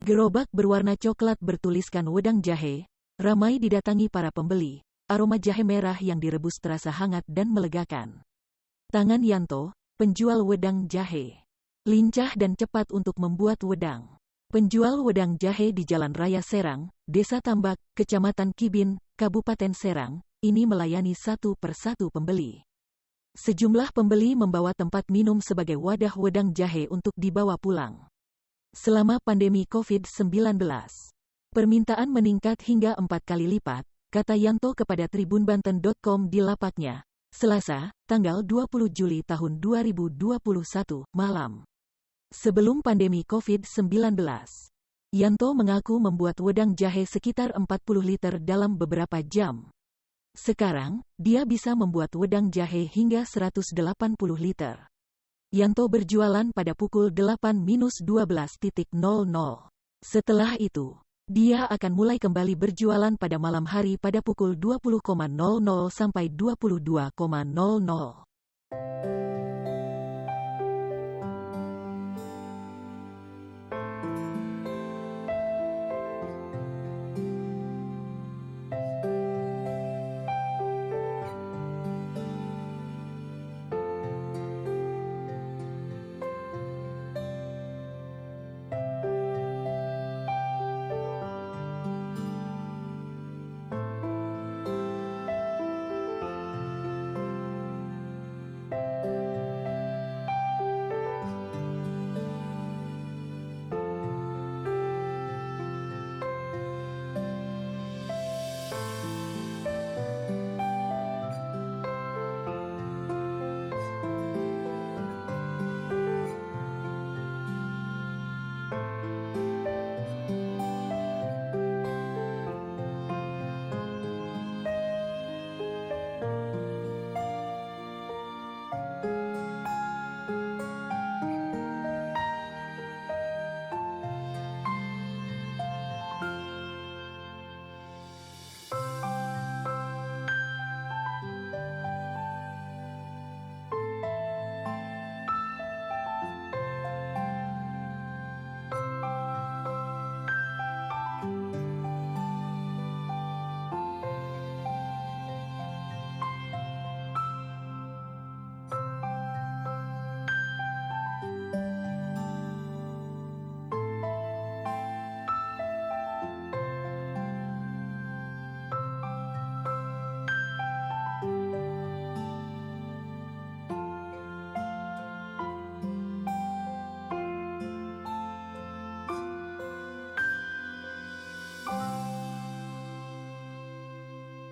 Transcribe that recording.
Gerobak berwarna coklat bertuliskan wedang jahe, ramai didatangi para pembeli. Aroma jahe merah yang direbus terasa hangat dan melegakan. Tangan Yanto, penjual wedang jahe. Lincah dan cepat untuk membuat wedang. Penjual wedang jahe di Jalan Raya Serang, Desa Tambak, Kecamatan Kibin, Kabupaten Serang, ini melayani satu persatu pembeli. Sejumlah pembeli membawa tempat minum sebagai wadah wedang jahe untuk dibawa pulang. Selama pandemi COVID-19, permintaan meningkat hingga 4 kali lipat, kata Yanto kepada tribunbanten.com di lapaknya, Selasa, tanggal 20 Juli tahun 2021, malam. Sebelum pandemi COVID-19, Yanto mengaku membuat wedang jahe sekitar 40 liter dalam beberapa jam. Sekarang, dia bisa membuat wedang jahe hingga 180 liter. Yanto berjualan pada pukul 8-12.00. Setelah itu, dia akan mulai kembali berjualan pada malam hari pada pukul 20.00 sampai 22.00.